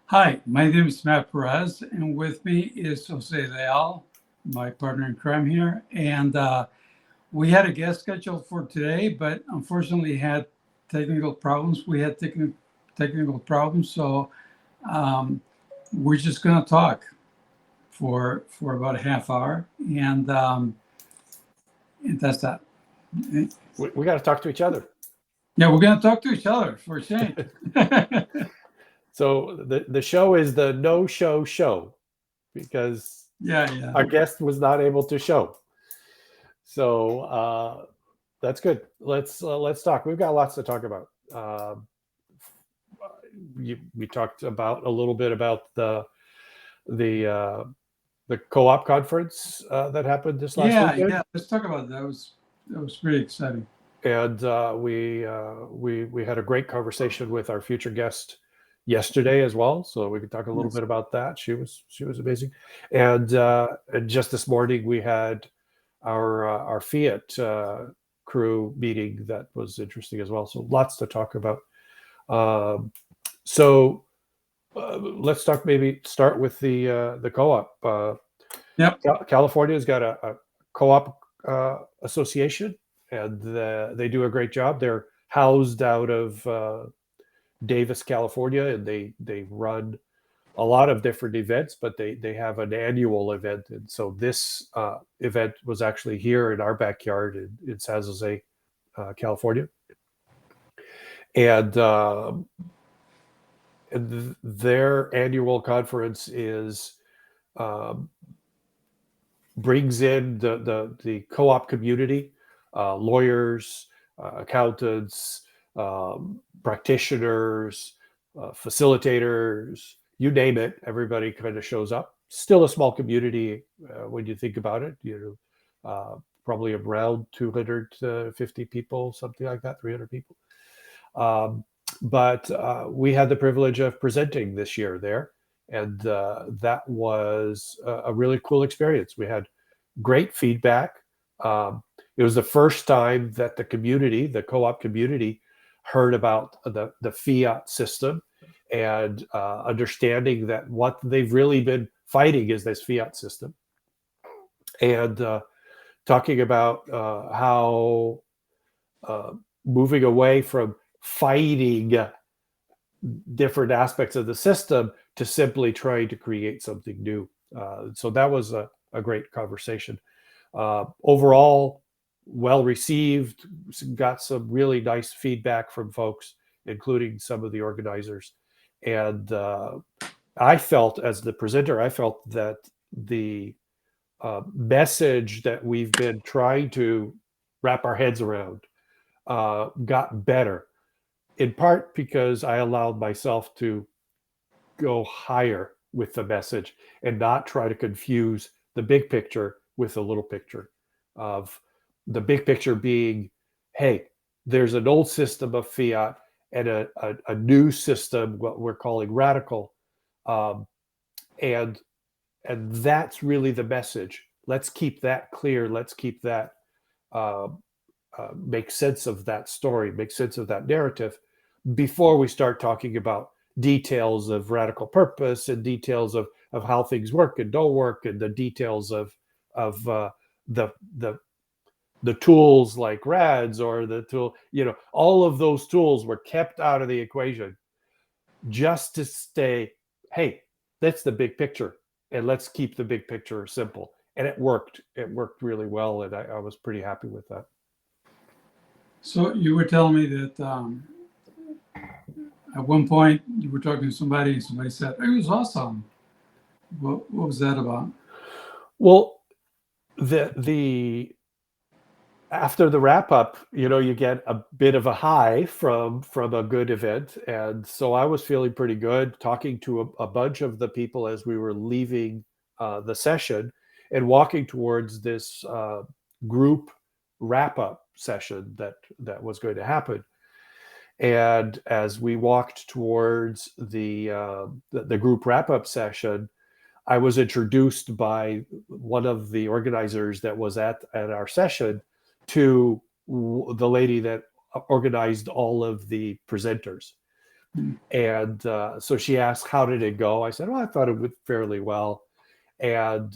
Hi, my name is Matt Perez, and with me is Jose Leal, my partner in crime here. And we had a guest scheduled for today, but unfortunately had technical problems. We had technical problems, so um, we're just going to talk for about a half hour, and that's that. We got to talk to each other. Yeah, we're going to talk to each other for a change. So the show is the no show because Yeah. our guest was not able to show. So that's good. Let's talk. We've got lots to talk about. We talked about a little bit about the uh, the co-op conference that happened this last weekend, Yeah. Let's talk about that. That was pretty exciting. and we had a great conversation with our future guest yesterday as well. So we could talk a little Yes. bit about that. She was amazing, and just this morning we had our Fiat crew meeting that was interesting as well. So lots to talk about. Um, so let's talk. Maybe start with the co-op. Yep. California's got a co-op association, and they do a great job. They're housed out of Davis, California, and they run a lot of different events, but they have an annual event, and so this event was actually here in our backyard in San Jose, California, and their annual conference is um, brings in the co-op community, lawyers, accountants, practitioners, facilitators, you name it. Everybody kind of shows up. Still a small community when you think about it. Probably around 250 people, something like that, 300 people. Um, but we had the privilege of presenting this year there, and that was a really cool experience. We had great feedback. It was the first time that the community, the co-op community, heard about the fiat system and understanding that what they've really been fighting is this fiat system, and talking about how uh, moving away from fighting different aspects of the system to simply trying to create something new. So that was a great conversation. Overall, well received, got some really nice feedback from folks, including some of the organizers. And I felt, as the presenter, I felt that the message that we've been trying to wrap our heads around got better, in part because I allowed myself to go higher with the message and not try to confuse the big picture with the little picture, of the big picture being, hey, there's an old system of fiat and a new system, what we're calling radical, um, and that's really the message. Let's keep that clear. Let's keep that uh, make sense of that story, make sense of that narrative before we start talking about details of radical purpose and details of how things work and don't work, and the details of the the the tools like rads, or the tool, all of those tools were kept out of the equation just to stay, hey, that's the big picture, and let's keep the big picture simple. And it worked really well, and I was pretty happy with that. So you were telling me that at one point you were talking to somebody and somebody said, it was awesome. What was that about? Well, the after the wrap up, you get a bit of a high from a good event, and so I was feeling pretty good talking to a bunch of the people as we were leaving the session and walking towards this group wrap up session that was going to happen. And as we walked towards the group wrap up session, I was introduced by one of the organizers that was at our session to the lady that organized all of the presenters. And so she asked, "How did it go?" I said, "Well, I thought it went fairly well." And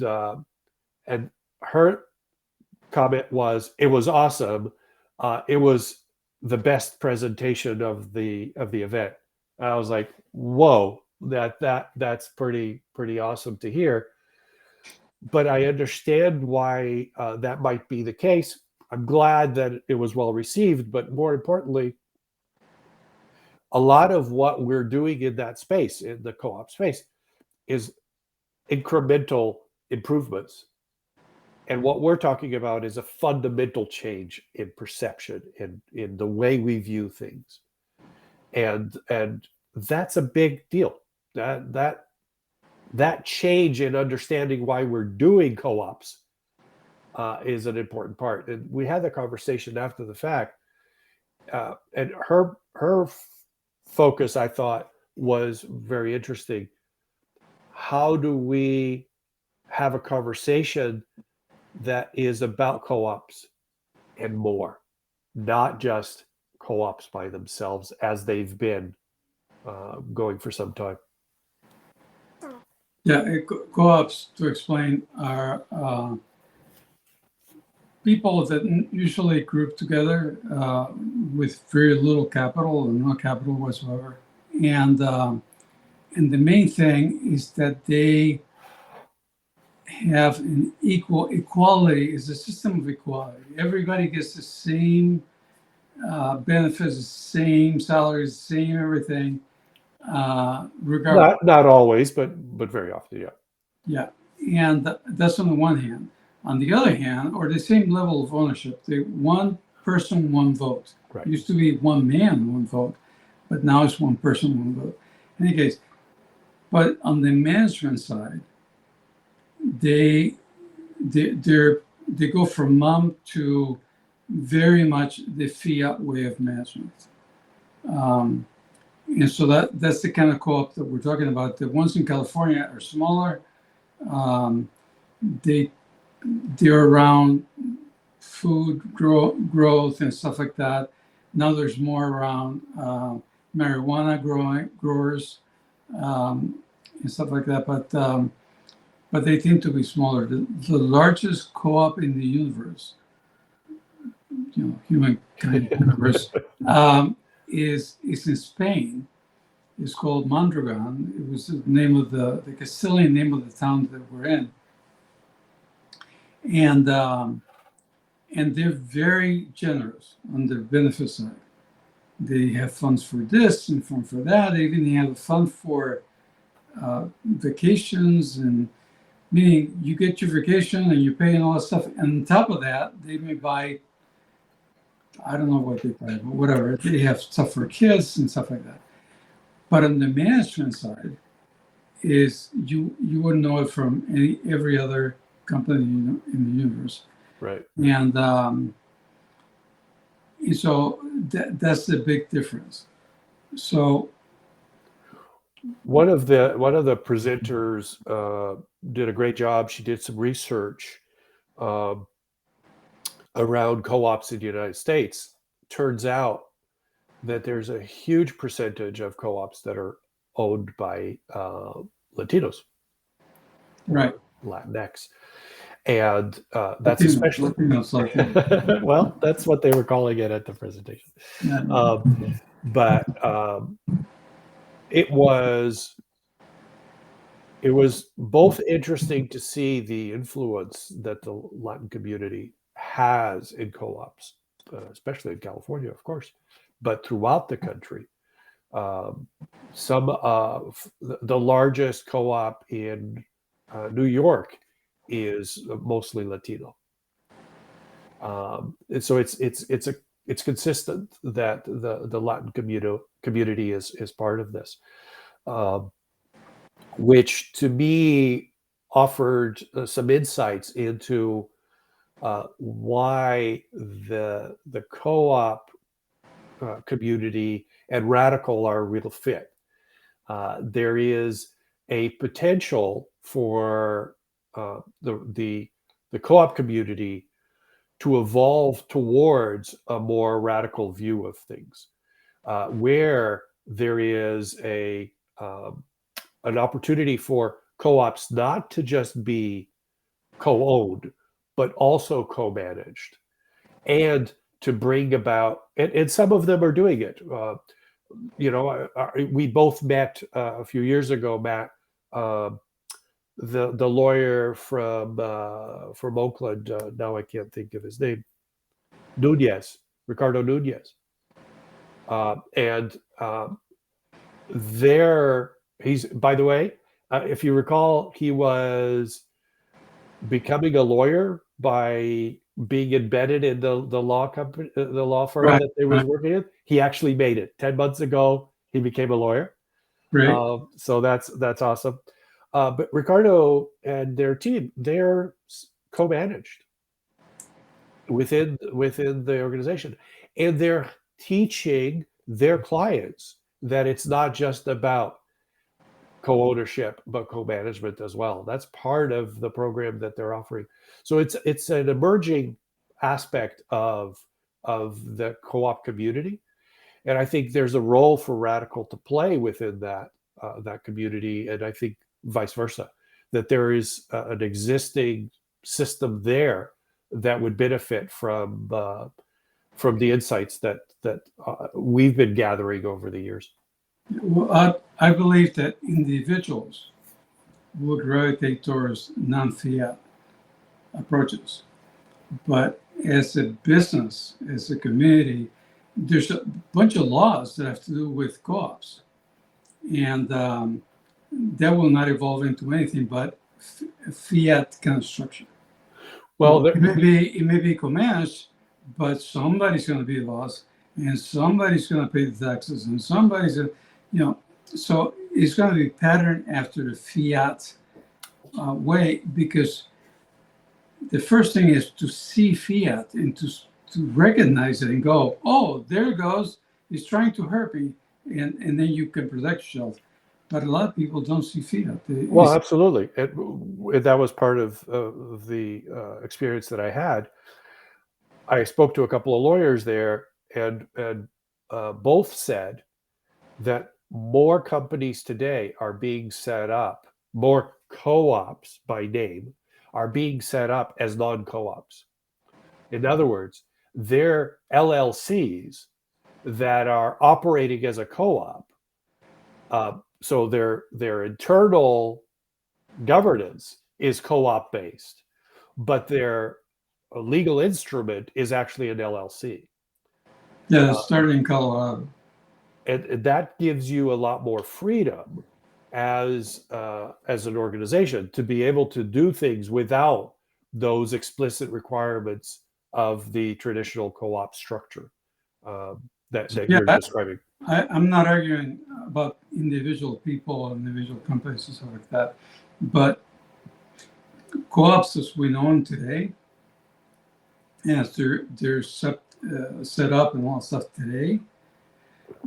her comment was, "It was awesome. It was the best presentation of the event." And I was like, "Whoa, that's pretty awesome to hear." But I understand why that might be the case. I'm glad that it was well received, but more importantly, a lot of what we're doing in that space, in the co-op space, is incremental improvements. And what we're talking about is a fundamental change in perception, in the way we view things. And that's a big deal. That change in understanding why we're doing co-ops is an important part. And we had the conversation after the fact. And her focus, I thought, was very interesting. How do we have a conversation that is about co-ops and more, not just co-ops by themselves as they've been going for some time? Yeah, co-ops, to explain, are people that usually group together with very little capital or no capital whatsoever. And the main thing is that they have an equality is a system of equality. Everybody gets the same benefits, the same salaries, the same everything, regardless. Not always, but very often, yeah. Yeah, and that's on the one hand. On the other hand, or the same level of ownership, the one person, one vote. Right. It used to be one man, one vote, but now it's one person, one vote. In any case, but on the management side, they go from mom to very much the fiat way of management. And so that's the kind of co-op that we're talking about. The ones in California are smaller. They're around food growth and stuff like that. Now there's more around marijuana growers and stuff like that. But they tend to be smaller. The largest co-op in the universe, humankind universe, is in Spain. It's called Mondragon. It was the name of the Castilian name of the town that we're in. And they're very generous on the benefit side. They have funds for this and fund for that. They even have a fund for vacations, and meaning you get your vacation and you pay and all that stuff. And on top of that, they may buy, I don't know what they buy, but whatever. They have stuff for kids and stuff like that. But on the management side, is you wouldn't know it from every other company in the universe. Right. And so that's the big difference. So one of the presenters did a great job. She did some research around co-ops in the United States. Turns out that there's a huge percentage of co-ops that are owned by Latinos, right, Latinx, and that's especially well, that's what they were calling it at the presentation. But it was both interesting to see the influence that the Latin community has in co-ops, especially in California, of course, but throughout the country. Some of the largest co-op in New York is mostly Latino, and so it's consistent that the Latin community is part of this, which to me offered some insights into why the co-op community and radical are a real fit. There is a potential for the co-op community to evolve towards a more radical view of things, where there is an opportunity for co-ops not to just be co-owned, but also co-managed, and to bring about, and some of them are doing it. We both met a few years ago, Matt, the lawyer from Oakland. Now I can't think of his name. Ricardo Nunez, and he's, by the way, if you recall, he was becoming a lawyer by being embedded in the law company, the law firm Right, that they was right. working in. He actually made it 10 months ago. He became a lawyer. Great. So that's awesome. But Ricardo and their team, they're co-managed within the organization, and they're teaching their clients that it's not just about co-ownership, but co-management as well. That's part of the program that they're offering. So it's an emerging aspect of the co-op community, and I think there's a role for Radical to play within that community, and I think vice versa, that there is an existing system there that would benefit from the insights that we've been gathering over the years. Well, I believe that individuals would gravitate towards non-fiat approaches. But as a business, as a community, there's a bunch of laws that have to do with co-ops. And that will not evolve into anything but fiat kind of structure. Well, it may be co-managed, but somebody's going to be the boss, and somebody's going to pay the taxes, and somebody's going to, so it's going to be patterned after the fiat way, because the first thing is to see fiat and to recognize it and go, oh, there it goes. It's trying to hurt me. And then you can protect yourself. But a lot of people don't see fiat. Well, absolutely. That was part of the experience that I had. I spoke to a couple of lawyers there, and both said that more companies today are being set up, more co-ops by name are being set up as non-co-ops. In other words, they're LLCs that are operating as a co-op. So their internal governance is co-op based, but their legal instrument is actually an LLC. Yeah, started in Colorado. And that gives you a lot more freedom as an organization to be able to do things without those explicit requirements of the traditional co-op structure that you're describing. I'm not arguing about individual people, individual companies, and stuff like that, but co-ops as we know them today, as they're set up and all that stuff today,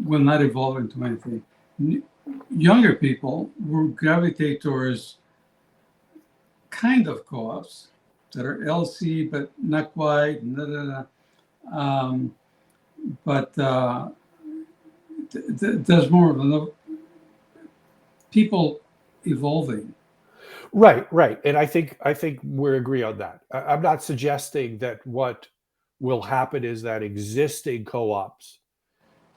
will not evolve into anything. Younger people will gravitate towards kind of co-ops that are LC, but not quite. But there's more of a people evolving. Right. And I think we agree on that. I'm not suggesting that what will happen is that existing co-ops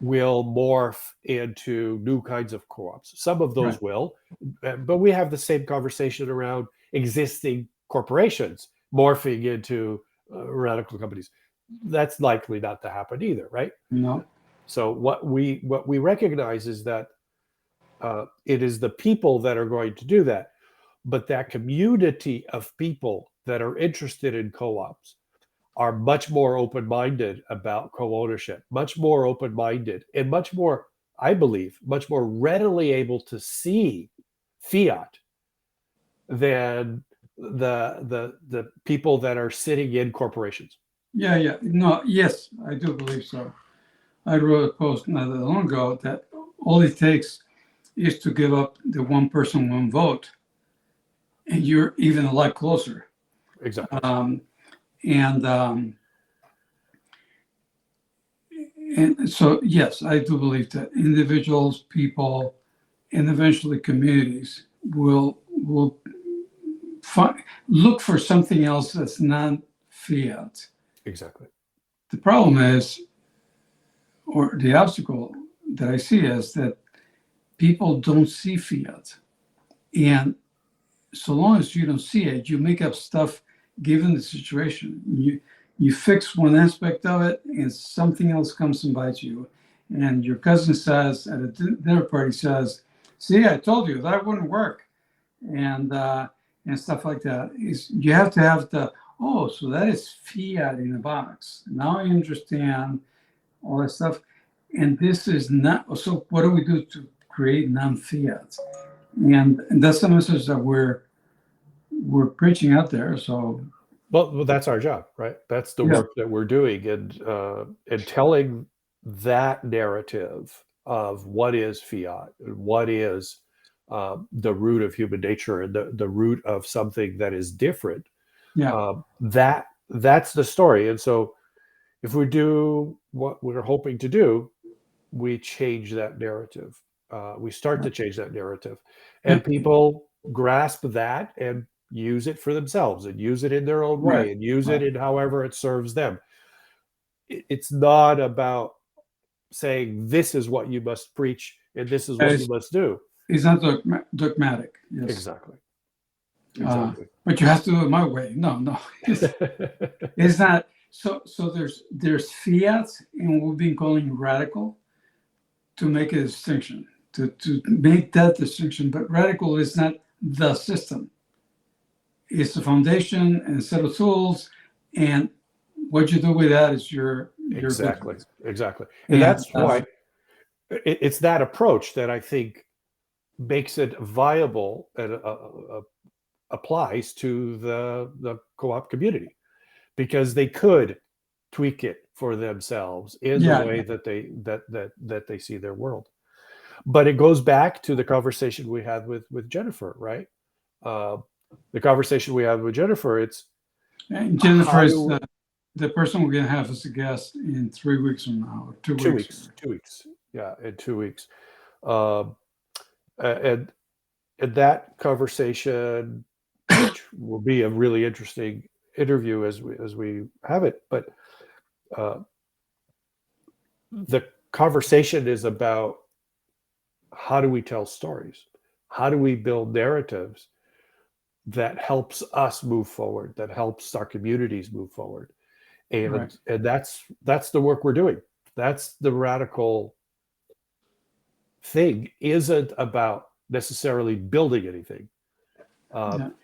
will morph into new kinds of co-ops. Some of those will, but we have the same conversation around existing corporations morphing into radical companies. That's likely not to happen either, right? No. So what we recognize is that it is the people that are going to do that, but that community of people that are interested in co-ops are much more open-minded about co-ownership, much more open-minded, and much more, I believe, much more readily able to see fiat than the people that are sitting in corporations. Yeah. No, yes, I do believe so. I wrote a post not that long ago that all it takes is to give up the one person, one vote, and you're even a lot closer. Exactly. And so, yes, I do believe that individuals, people, and eventually communities will look for something else that's non-fiat. Exactly. The problem is, or the obstacle that I see is that people don't see fiat. And so long as you don't see it, you make up stuff given the situation. You fix one aspect of it and something else comes and bites you. And your cousin says at a dinner party says, see, I told you that wouldn't work. And stuff like that. You have to have oh, so that is fiat in a box. Now I understand all that stuff. And this is not, so what do we do to create non-fiat? And that's the message that we're preaching out there. So, well, that's our job, right? That's the work that we're doing, and telling that narrative of what is fiat, and what is the root of human nature, and the root of something that is different. That's the story. And so, if we do what we're hoping to do, we change that narrative. We start to change that narrative, and people grasp that and use it for themselves, and use it in their own way, and use it in however it serves them. It's not about saying this is what you must preach and this is what you must do. It's not dogmatic. Yes. Exactly. But you have to do it my way. No. It's not. So there's fiat, and we've been calling radical to make a distinction, to make that distinction. But radical is not the system. It's the foundation and a set of tools, and what you do with that is your exactly. business. And that's why it's that approach that I think makes it viable and applies to the co-op community, because they could tweak it for themselves in the way that they see their world. But it goes back to the conversation we had with Jennifer, right? The conversation we had with Jennifer, and Jennifer is the person we're going to have as a guest in 3 weeks from now, or 2 weeks. 2 weeks. Yeah, in 2 weeks. And that conversation, which will be a really interesting interview as we have it, but the conversation is about how do we tell stories? How do we build narratives that helps us move forward, that helps our communities move forward? And that's the work we're doing. That's the radical thing. Isn't about necessarily building anything.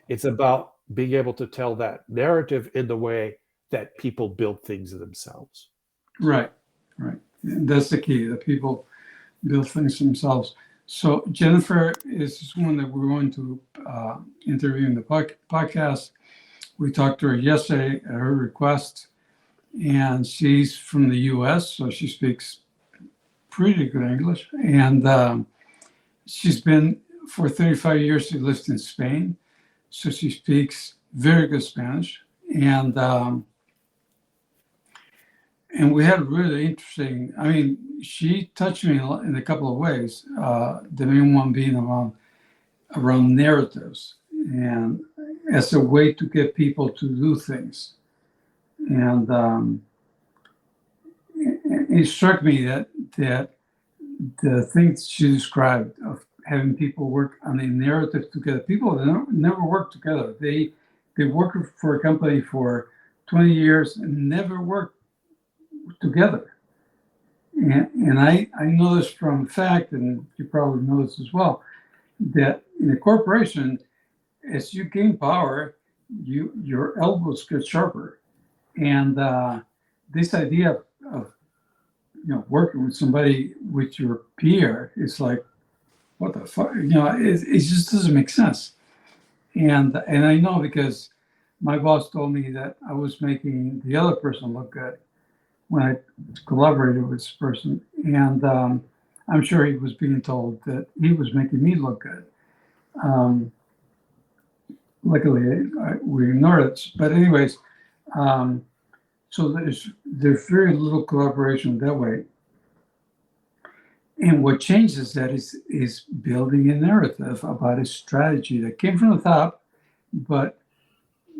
It's about being able to tell that narrative in the way that people build things themselves. Right. And that's the key, that people build things themselves. So Jennifer is one that we're going to interview in the podcast. We talked to her yesterday at her request, and she's from the U.S., so she speaks pretty good English. And she's been, for 35 years, she lived in Spain, so she speaks very good Spanish. And we had really interesting, I mean, she touched me in a couple of ways, the main one being around narratives, and as a way to get people to do things. And it struck me that the things she described of having people work on a narrative together, people that never work together, they work for a company for 20 years and never worked together. And I know this from fact, and you probably know this as well, that in a corporation, as you gain power, your elbows get sharper. And this idea of working with somebody, with your peer, is like, what the fuck? It just doesn't make sense. And I know, because my boss told me that I was making the other person look good when I collaborated with this person. And I'm sure he was being told that he was making me look good. Luckily, we ignored it. But anyways, so there's very little collaboration that way. And what changes that is building a narrative about a strategy that came from the top, but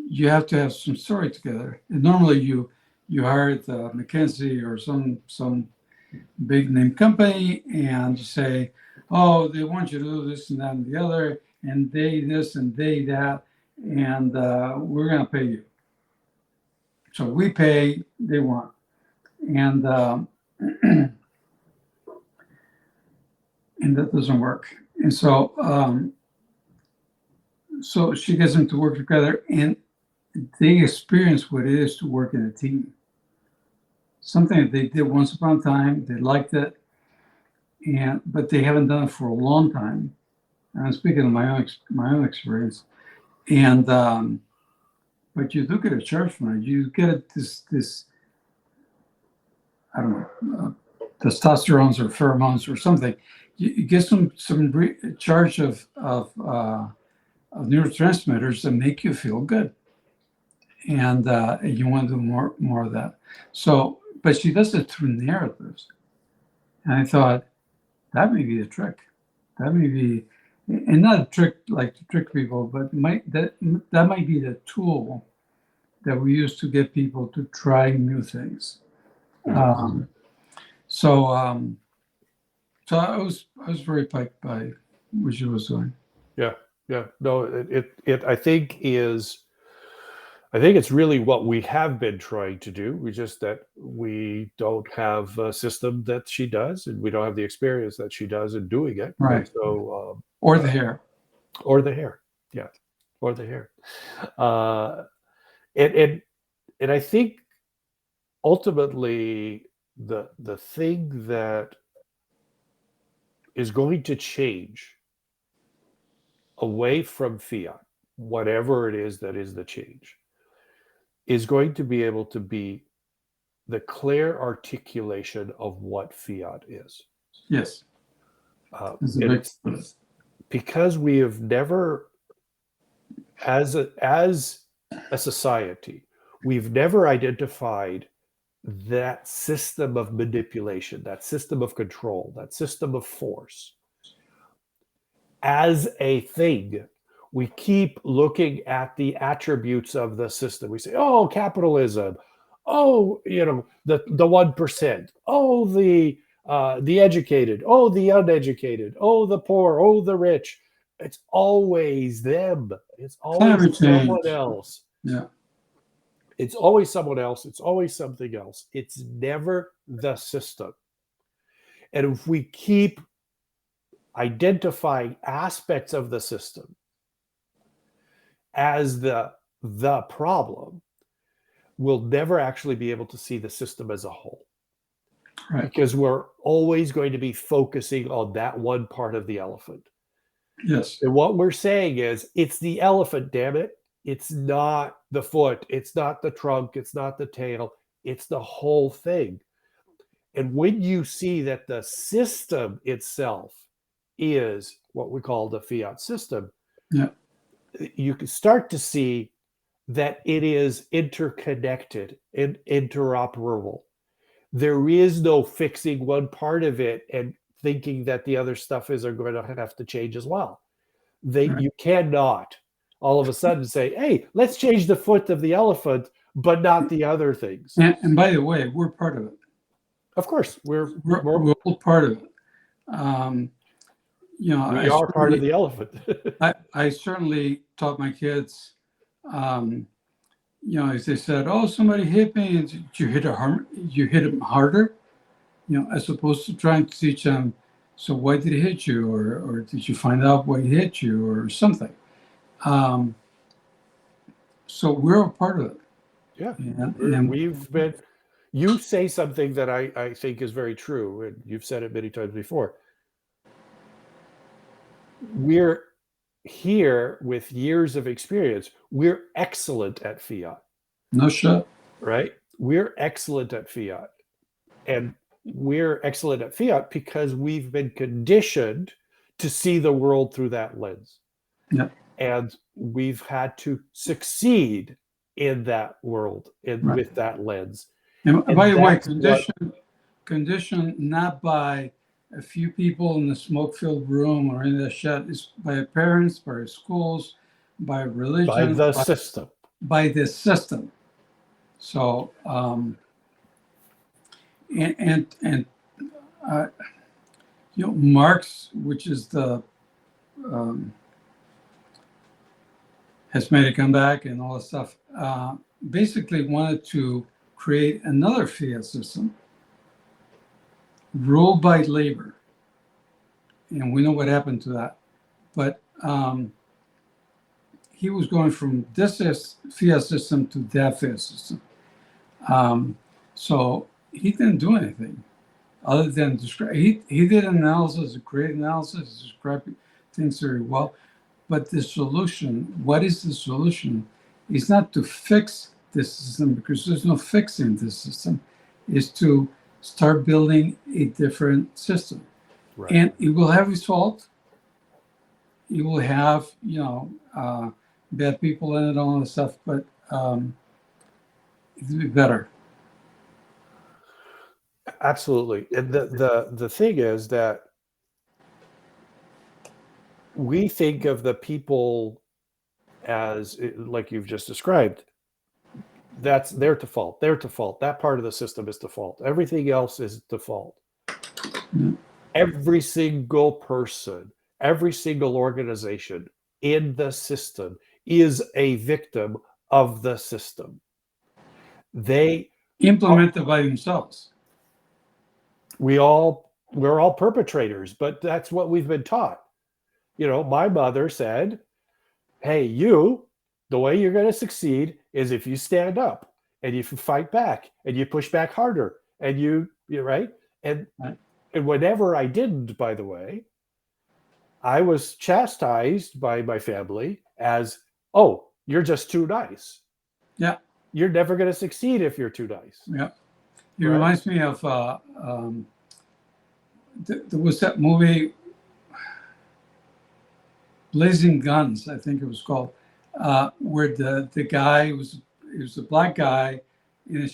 you have to have some story together. And normally you hired McKinsey or some big name company, and you say, oh, they want you to do this and that and the other, and they this and they that, and we're going to pay you. So we pay, they want. And and that doesn't work. And so she gets them to work together, and they experience what it is to work in a team. Something that they did once upon a time, they liked it, but they haven't done it for a long time. And I'm speaking of my own experience. And but you do get a charge from it. You get this I don't know, testosterone or pheromones or something. You get some charge of neurotransmitters that make you feel good, and you want to do more of that. So, but she does it through narratives, and I thought that may be the trick. That may be, and not a trick like to trick people, but that might be the tool that we use to get people to try new things. So I was very piked by what she was doing. Yeah. No, it I think it's really what we have been trying to do. We just that we don't have a system that she does, and we don't have the experience that she does in doing it. Right. And so or the hair. Or the hair. Yeah. Or the hair. And I think ultimately the thing that is going to change away from fiat, whatever it is that is the change, is going to be able to be the clear articulation of what fiat is. Yes. Because we have never, as a society, we've never identified that system of manipulation, that system of control, that system of force as a thing. We keep looking at the attributes of the system. We say, oh, capitalism, oh, the 1%, oh, the educated, oh, the uneducated, oh, the poor, oh, the rich. It's always them. It's always someone else. Yeah. It's always someone else. It's always something else. It's never the system. And if we keep identifying aspects of the system as the problem, we'll never actually be able to see the system as a whole. Right. Because we're always going to be focusing on that one part of the elephant. Yes. And what we're saying is, it's the elephant, damn it. It's not the foot. It's not the trunk. It's not the tail. It's the whole thing. And when you see that the system itself is what we call the fiat system, yeah, you can start to see that it is interconnected and interoperable. There is no fixing one part of it and thinking that the other stuff are going to have to change as well. Right. You cannot all of a sudden say, hey, let's change the foot of the elephant, but not the other things. And by the way, we're part of it. Of course, we're all part of it. We are part of the elephant. I certainly taught my kids, if they said, oh, somebody hit me, and you hit them harder, as opposed to trying to teach them, so why did he hit you? Or did you find out why he hit you or something? So we're a part of it. Yeah. And we've been, you say something that I think is very true, and you've said it many times before. We're here with years of experience. We're excellent at fiat. No shit. Right? We're excellent at fiat. And we're excellent at fiat because we've been conditioned to see the world through that lens. Yeah. And we've had to succeed in that world with that lens. And by the way, conditioned not by a few people in the smoke-filled room or in the shed is by parents, by schools, by religion, by the system. By this system. So, Marx, which is the has made a comeback and all this stuff, basically wanted to create another fiat system ruled by labor. And we know what happened to that. But he was going from this fiat system to that fiat system. So he didn't do anything other than describe. He did analysis, a great analysis, described things very well. But the solution, what is the solution, is not to fix this system, because there's no fixing this system, is to start building a different system. Right. And it will have its fault. It will have, bad people in it, all that stuff, but it'll be better. Absolutely. And the thing is that we think of the people as, like you've just described, that's their default. That part of the system is default. Everything else is default. Mm-hmm. Every single person, every single organization in the system is a victim of the system. They implement it by themselves. We're all perpetrators, but that's what we've been taught. My mother said, hey, the way you're going to succeed is if you stand up and you fight back and you push back harder and you're right. And whenever I didn't, by the way, I was chastised by my family as, oh, you're just too nice. Yeah. You're never going to succeed if you're too nice. Yeah. It reminds me of, there was that movie, Blazing Guns, I think it was called, where the guy was a black guy in a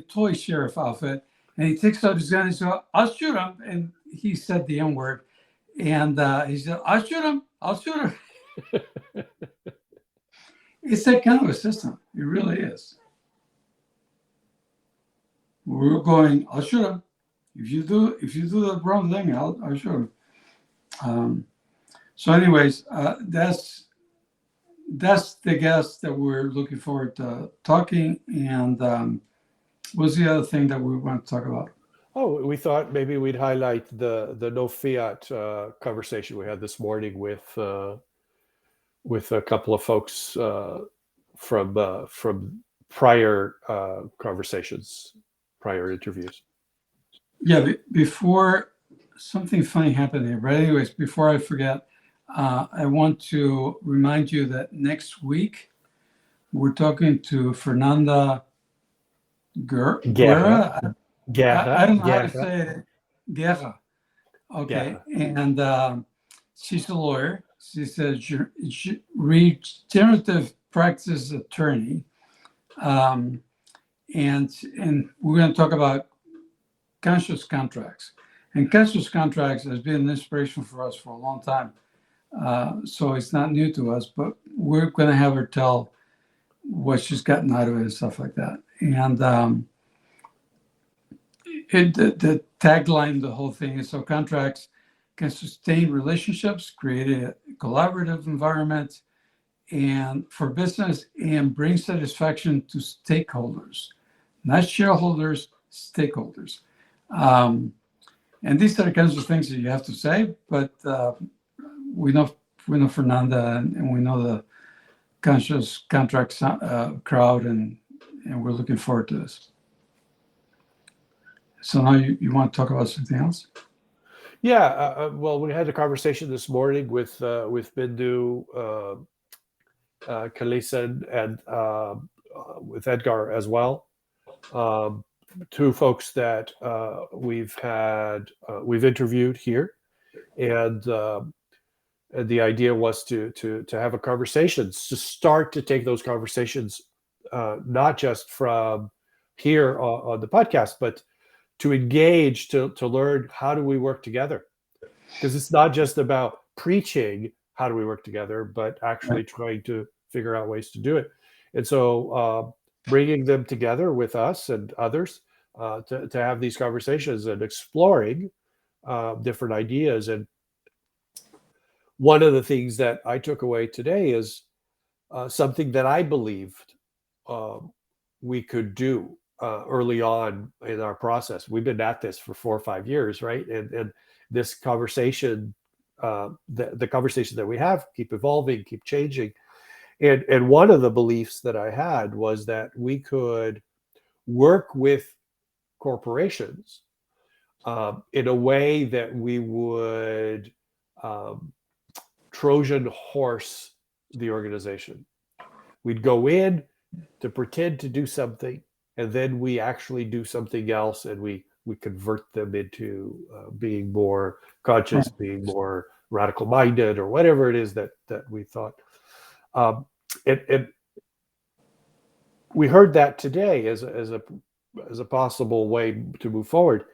toy sheriff outfit, and he takes out his gun and says, I'll shoot him. And he said the N-word. And he said, I'll shoot him. It's that kind of a system. It really is. We're going, I'll shoot him. If you do the wrong thing, I'll shoot him. So anyways, that's the guest that we're looking forward to talking. And what's the other thing that we want to talk about? Oh, we thought maybe we'd highlight the no fiat conversation we had this morning with a couple of folks from prior conversations, prior interviews. Yeah, before something funny happened here. But anyways, before I forget, I want to remind you that next week we're talking to Fernanda Guerra. I don't know how to say it. Guerra. Okay. Guerra. And she's a lawyer. She's a regenerative practice attorney. And we're going to talk about conscious contracts. And conscious contracts has been an inspiration for us for a long time. So it's not new to us, but we're going to have her tell what she's gotten out of it and stuff like that. And the tagline of the whole thing is, so contracts can sustain relationships, create a collaborative environment and for business, and bring satisfaction to stakeholders, not shareholders, stakeholders. And these are the kinds of things that you have to say, but we know Fernanda, and we know the conscious contract crowd, and we're looking forward to this. So now you want to talk about something else? Yeah, well, we had a conversation this morning with Bindu Kalisan and with Edgar as well. Two folks that we've interviewed here, and the idea was to have a conversation, to start to take those conversations not just from here on the podcast, but to engage, to learn how do we work together, because it's not just about preaching how do we work together, but actually trying to figure out ways to do it. And so bringing them together with us and others to have these conversations and exploring different ideas. And one of the things that I took away today is something that I believed we could do early on in our process. We've been at this for 4 or 5 years, right? And this conversation, the conversation that we have, keep evolving, keep changing. And one of the beliefs that I had was that we could work with corporations in a way that we would Trojan horse the organization. We'd go in to pretend to do something, and then we actually do something else, and we convert them into being more conscious, being more radical minded, or whatever it is that we thought. And we heard that today as a possible way to move forward.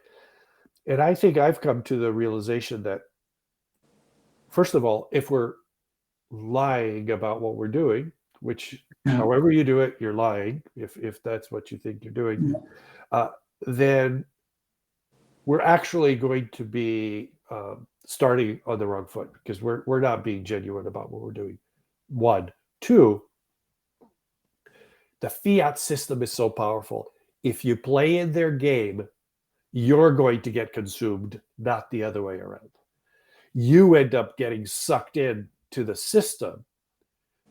And I think I've come to the realization that, first of all, if we're lying about what we're doing, which however you do it, you're lying, if that's what you think you're doing, then we're actually going to be starting on the wrong foot, because we're not being genuine about what we're doing. 1. 2, the fiat system is so powerful. If you play in their game, you're going to get consumed, not the other way around. You end up getting sucked in to the system,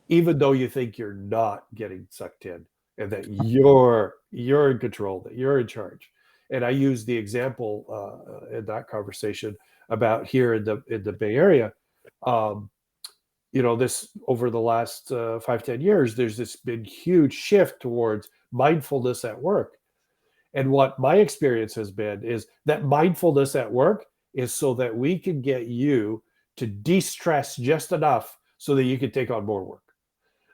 even though you think you're not getting sucked in, and that you're in control, that you're in charge. And I use the example in that conversation about here in the Bay Area. This over the last 5-10 years, there's this big huge shift towards mindfulness at work. And what my experience has been is that mindfulness at work is so that we can get you to de-stress just enough so that you can take on more work.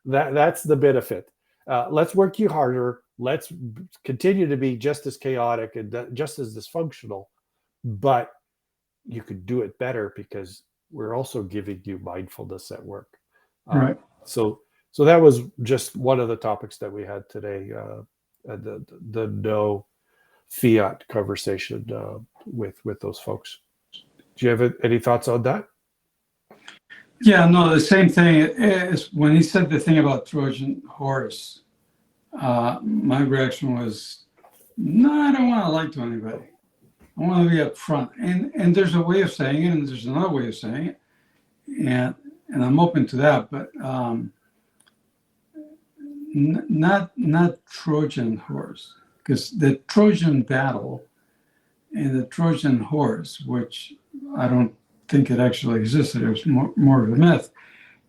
That's the benefit. Let's work you harder. Let's continue to be just as chaotic and just as dysfunctional, but you could do it better because we're also giving you mindfulness at work. Right. So that was just one of the topics that we had today, the no fiat conversation with those folks. Do you have any thoughts on that? Yeah, no, the same thing is when he said the thing about Trojan horse. My reaction was, no, I don't want to lie to anybody. I want to be up front. And there's a way of saying it, and there's another way of saying it, and I'm open to that. But not Trojan horse, because the Trojan battle and the Trojan horse, which I don't think it actually existed, it was more of a myth,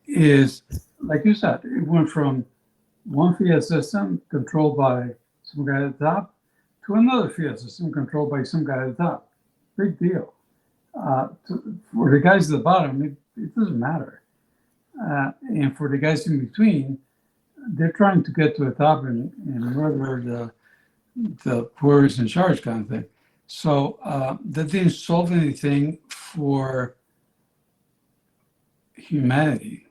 is, like you said, it went from one fiat system controlled by some guy at the top to another fiat system controlled by some guy at the top. Big deal. For the guys at the bottom, it doesn't matter. And for the guys in between, they're trying to get to the top and murder the poor is in charge kind of thing. So that didn't solve anything for humanity.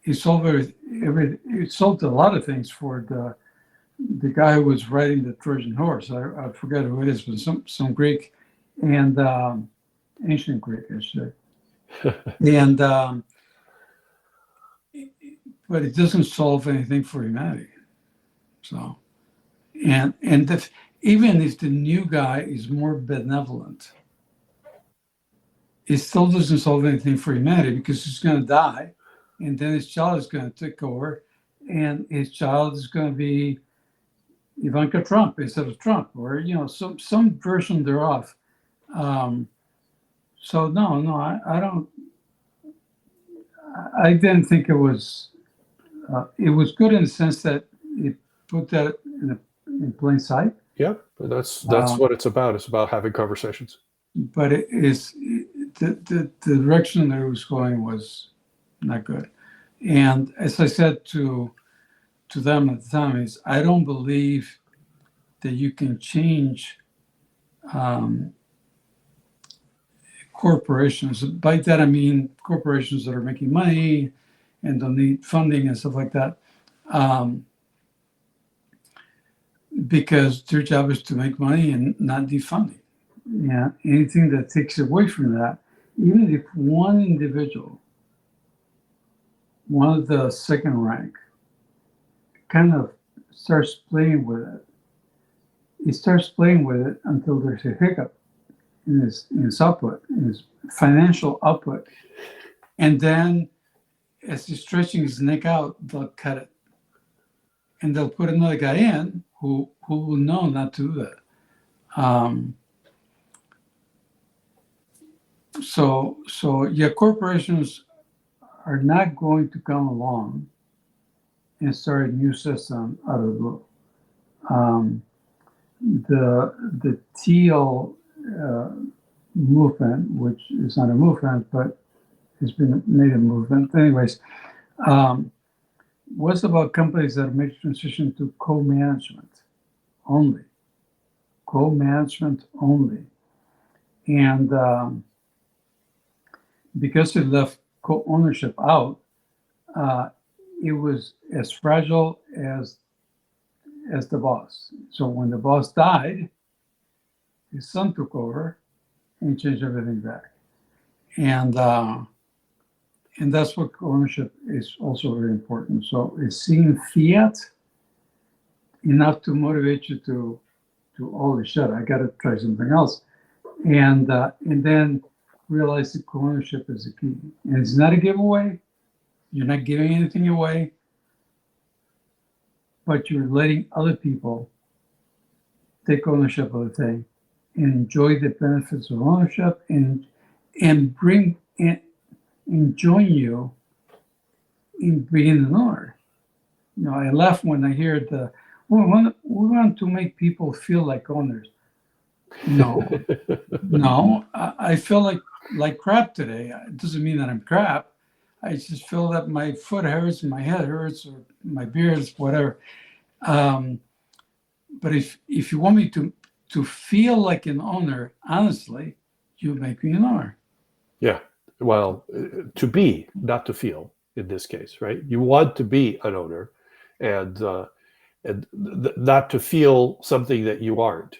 It solved it solved a lot of things for the guy who was riding the Trojan horse. I forget who it is, but some Greek and ancient Greek, I should say. And but it doesn't solve anything for humanity. So, and even if the new guy is more benevolent, it still doesn't solve anything for humanity, because he's going to die, and then his child is going to take over, and his child is going to be Ivanka Trump instead of Trump, or some version thereof. So no, I don't. I didn't think it was. It was good in the sense that it put that in plain sight. Yeah, that's what it's about. It's about having conversations. But it is the direction that it was going was not good. And as I said to them at the time, is I don't believe that you can change um, corporations. By that I mean corporations that are making money and don't need funding and stuff like that, because their job is to make money and not defunding. Yeah, anything that takes away from that, even if one individual, one of the second rank, kind of starts playing with it, he starts playing with it until there's a hiccup in his output, in his financial output. And then as he's stretching his neck out, they'll cut it. And they'll put another guy in who will know not to do that. So yeah, corporations are not going to come along and start a new system out of the blue. The teal movement, which is not a movement, but it's been made a movement. Anyways, was about companies that make transition to co-management only. Co-management only. And because it left co-ownership out, it was as fragile as the boss. So when the boss died, his son took over and changed everything back. And that's what ownership is also very important. So it's seeing fiat enough to motivate you to holy shit, I got to try something else. And then realize that ownership is the key. And it's not a giveaway. You're not giving anything away, but you're letting other people take ownership of the thing and enjoy the benefits of ownership and bring and join you in being an owner. You know, I laugh when I hear we want to make people feel like owners. No, no, I feel like crap today. It doesn't mean that I'm crap. I just feel that my foot hurts, my head hurts, or my beard is whatever. But if you want me to feel like an owner, honestly, you make me an owner. Yeah. Well, to be, not to feel in this case, right? You want to be an owner and not to feel something that you aren't,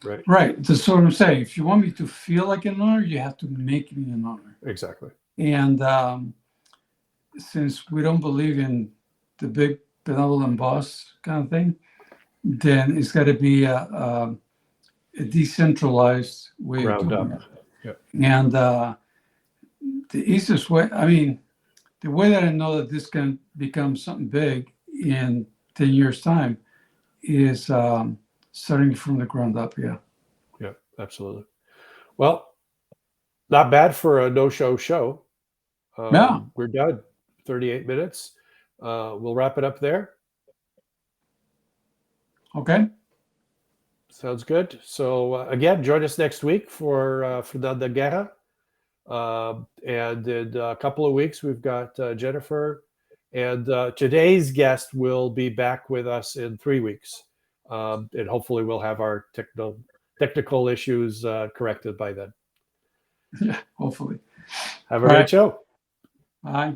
right? Right. That's what I'm saying. If you want me to feel like an owner, you have to make me an owner. Exactly. And since we don't believe in the big benevolent boss kind of thing, then it's got to be a decentralized way Ground of doing up. it. Yeah. And the easiest way, I mean, the way that I know that this can become something big in 10 years' time is starting from the ground up. Yeah. Yeah, absolutely. Well, not bad for a no-show show. Yeah. We're done. 38 minutes. We'll wrap it up there. Okay. Sounds good. So again, join us next week for Fernanda Guerra. And in a couple of weeks, we've got Jennifer. And today's guest will be back with us in 3 weeks. And hopefully we'll have our technical issues corrected by then. Yeah, hopefully. Have a All great right. show. Bye.